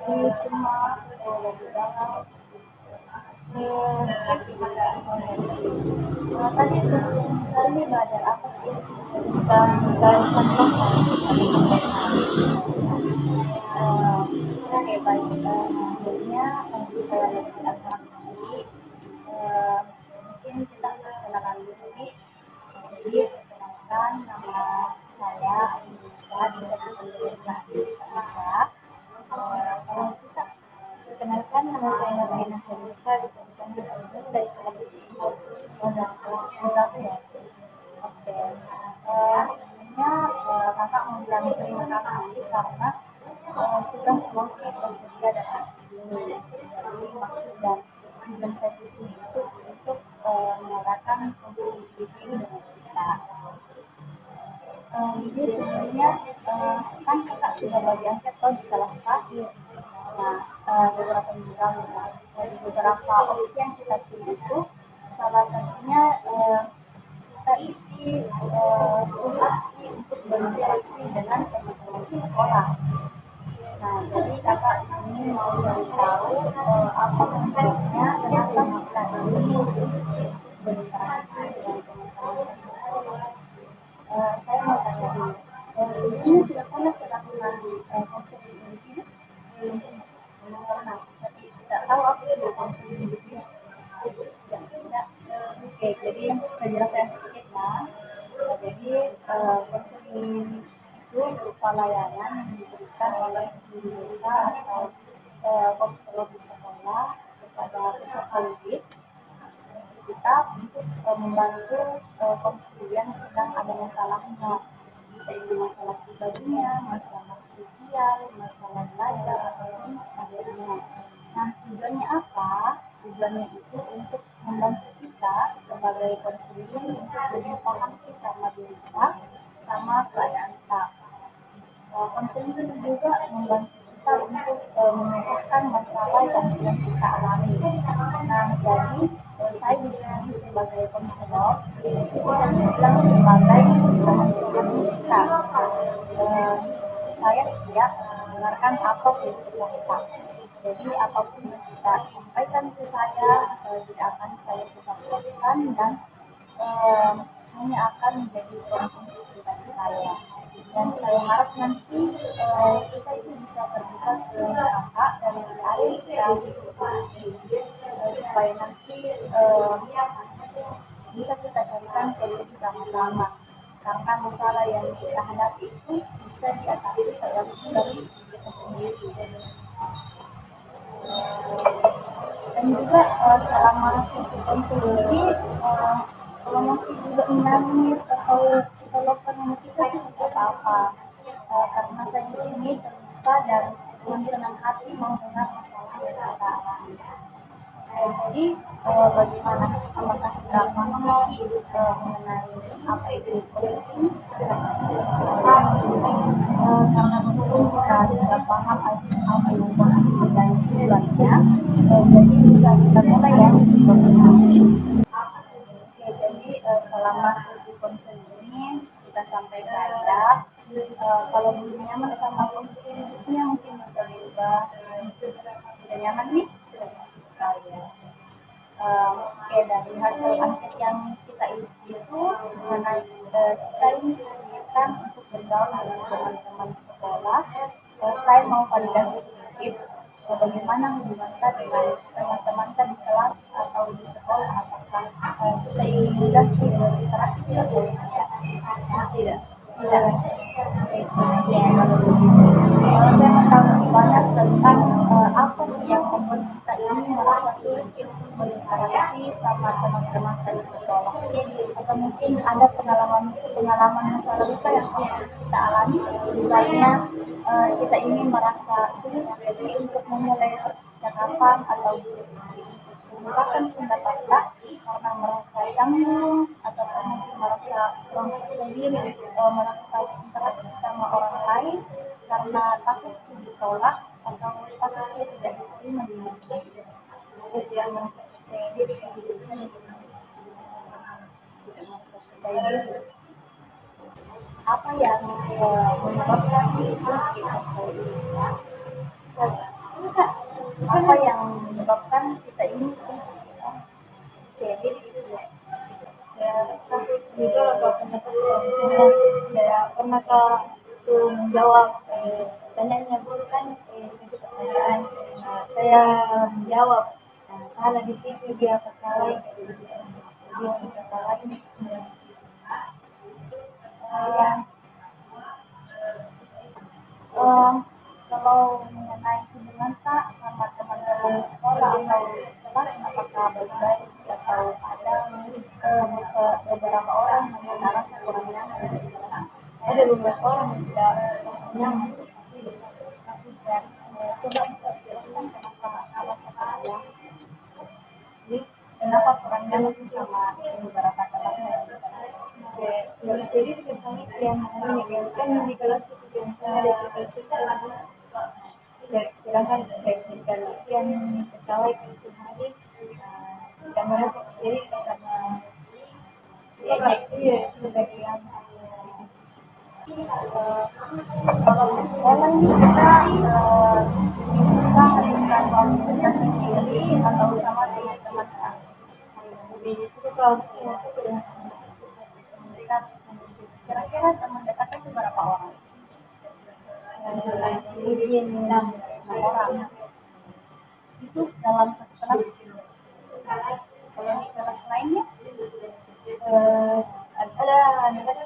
lebih cemas, lebih galau. Tadi sebelum sini belajar apa sih dan contohkan oke baik sebelumnya supaya lebih akrab lagi mungkin kita perkenalan dulu nih. Jadi perkenalkan nama saya Anissa, bisa dipanggil Anissa. Kalau kita perkenalkan nama saya Raina Anissa, bisa dipanggil Ainun dari kelas 1 dari kelas 1 ya. Oke, sebelumnya kakak mau bilang terima kasih karena sudah waktu bersedia datang ke sini. Jadi maksud dan tujuan saya di sini itu untuk mengadakan konsultasi ini dengan kita. Jadi sebenarnya kan kakak sudah bagi angket di kelas terakhir. Nah, beberapa bilang dari beberapa opsi yang kita pilih itu salah satunya kita isi surat untuk berinteraksi dengan teman-teman di sekolah. Nah, jadi kakak di sini mau cari tahu apa tujuannya kenapa kita ini berinteraksi dengan teman-teman di sekolah. Saya mau tanya dulu, sebelumnya sudah pernah melakukan konseling individu? Belum pernah, tapi tidak tahu apa itu konseling individu. Tidak. Oke, jadi saya jelaskan sedikit ya. Jadi konseling itu berupa layanan yang diberikan oleh guru kita atau konselor di sekolah kepada peserta didik kita untuk membantu konselor yang sedang ada masalahnya, bisa itu masalah pribadinya, masalah sosial, masalah belajar ataupun lainnya. Nah, tujuannya apa? Tujuannya itu untuk membantu kita sebagai konselor untuk lebih paham sama diri kita, sama keadaan kita. Konseling itu juga membantu kita untuk memecahkan masalah yang sedang kita alami. Nah, jadi saya di sini sebagai konselor itu bisa dibilang sebagai teman kita. Saya siap mendengarkan apapun kisah kita. Jadi apapun yang kita sampaikan ke saya tidak akan saya sebarkan dan hanya akan menjadi konsumsi pribadi saya. Dan saya harap nanti kita itu bisa terbuka ke kakak dan adik yang supaya nanti bisa kita carikan solusi sama-sama. Karena masalah yang kita hadapi itu bisa diatasi tergantung dari kita sendiri. Dan juga selama sesi konseling ini kalau masih juga menangis atau kita lakukan musik itu tidak apa-apa karena saya di sini terbuka dan dengan senang hati mendengar masalah yang kita alami. Jadi bagaimana apakah sudah paham mengenai apa itu konseling? Karena mungkin kita sudah paham apa itu konseling dan tujuannya, jadi bisa kita mulai ya sesi konseling. Oke, jadi selama sesi konseling ini kita sampai saja. Kalau belum nyaman sama posisi duduknya mungkin bisa diubah. Sudah nyaman nih? Oh, ya. Oke, dari hasil angket yang kita isi itu mengenai kita ini kesulitan untuk bergaul dengan teman-teman sekolah. Saya mau validasi sedikit bagaimana hubungan kita dengan teman-teman kita di kelas atau di sekolah, apakah kita ini mudah berinteraksi atau tidak? Tidak. Tidak. Oke, kemudian saya mau tahu lebih banyak tentang apa sih yang membuat kita ini merasa sulit untuk berinteraksi sama teman-teman dari sekolah, atau mungkin ada pengalaman masa lalu yang kita alami, misalnya kita ini merasa sulit untuk memulai percakapan atau mengungkapkan pendapat kita karena merasa canggung atau mungkin merasa kurang sendiri melakukan interaksi sama orang lain karena takut ditolak atau takut tidak diterima di lingkungan. Itu yang merasa percaya diri tidak merasa percaya diri. Apa yang menyebabkan itu kita percaya diri? Itu apa pendapat misalnya ya pernah Kak itu menjawab tanyanya guru kan dikasih pertanyaan, saya menjawab, salah di situ dia kata lain, dia kata lain. Uh, uh, Kalau mengenai hubungan Kak sama teman-teman di sekolah atau kelas, apakah baik-baik atau ada beberapa orang yang merasa kurang nyaman di kelas? Ada beberapa orang yang tidak nyaman. Dan coba bisa jelaskan kenapa alasan Anda? Jadi kenapa kurang nyaman sama beberapa teman-teman di kelas? Oke, jadi misalnya yang ini kan di kelas itu biasanya ada circle-circle, sedangkan circle yang ketahui itu hari yang merasa jadi karena iya sudah yang kalau di sekolah ini kita lebih suka menghabiskan waktu dengan sendiri atau sama teman-teman kan, lebih suka dengan dekat. Kira-kira teman dekatnya itu berapa orang? Mungkin enam orang. Itu dalam satu kelas. Kalau di kelas lainnya ada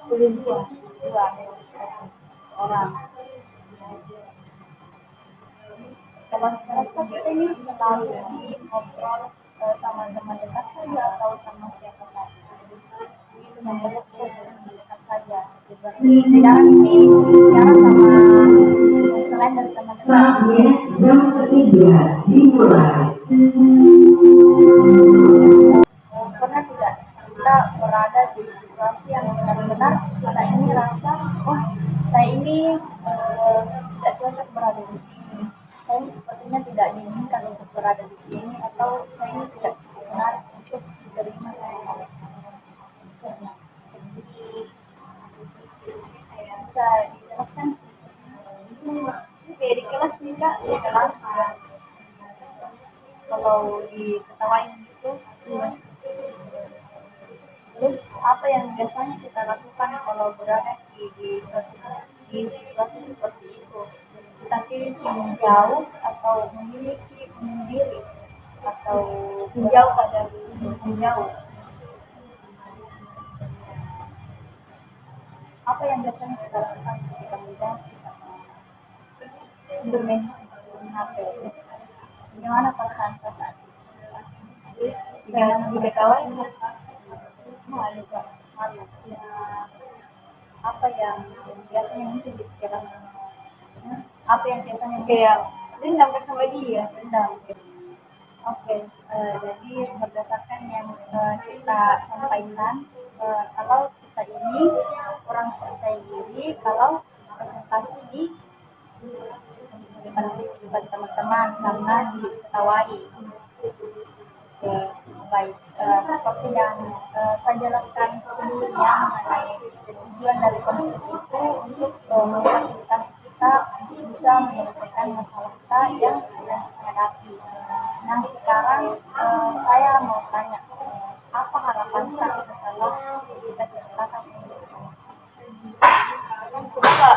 dua orang. Kalau di kelas kita ini selalu ngobrol sama teman dekat saja atau sama siapa saja. Itu membuat teman dekat saja. Jarang bicara sama selain dari teman dekat. Jam ketiga dimulai. Pernah tidak kita berada di situasi yang benar-benar kita ini rasa, oh saya ini tidak cocok berada di sini, saya ini sepertinya tidak diinginkan untuk berada di sini, atau saya ini tidak cukup menarik untuk diterima sama mereka. Bisa dijelaskan di kelas nih Kak, di kelas kalau diketawain gitu. Terus apa yang biasanya kita lakukan kalau berada di situasi seperti itu? Kita pilih menjauh atau memiliki sendiri atau menjauh pada menjauh. Apa yang biasanya kita lakukan ketika menjauh sama bermain HP? Bagaimana perasaan saat itu? Dengan diketawain malu Kak, malu. Ya, apa yang biasanya muncul di pikiran, apa yang biasanya kayak dendam sama dia, dendam. Oke, jadi berdasarkan yang kita sampaikan, kalau kita ini kurang percaya diri kalau presentasi di depan teman-teman karena diketawain. Baik, seperti yang saya jelaskan sebelumnya mengenai tujuan dari konsep itu untuk memfasilitasi kita untuk bisa menyelesaikan masalah kita yang sedang kita hadapi. Nah sekarang saya mau tanya, apa harapan kita setelah kita ceritakan ini? Kita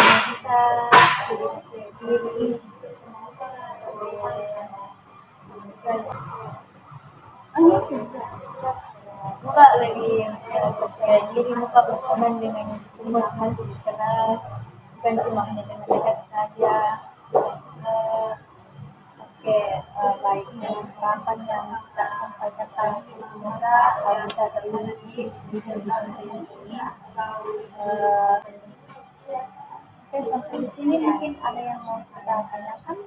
bisa diri muka lagi percaya diri, muka berteman dengan semua teman karena bukan cuma hanya dengan dekat saja. Oke, baik, dengan harapan yang kita sampaikan tadi semoga bisa terwujud di sesi ini. Oke, sampai di sini mungkin ada yang mau kita tanyakan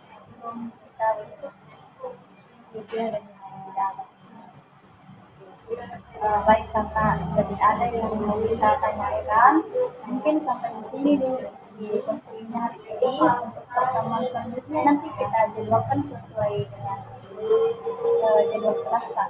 sebelum kita tutup video dan tidak ada. Baik kakak, sudah tidak ada yang mau kita tanyakan, mungkin sampai di sini dulu sesi konseling hari ini. Untuk pertemuan selanjutnya nanti kita jadwalkan sesuai dengan jadwal kelas Kak.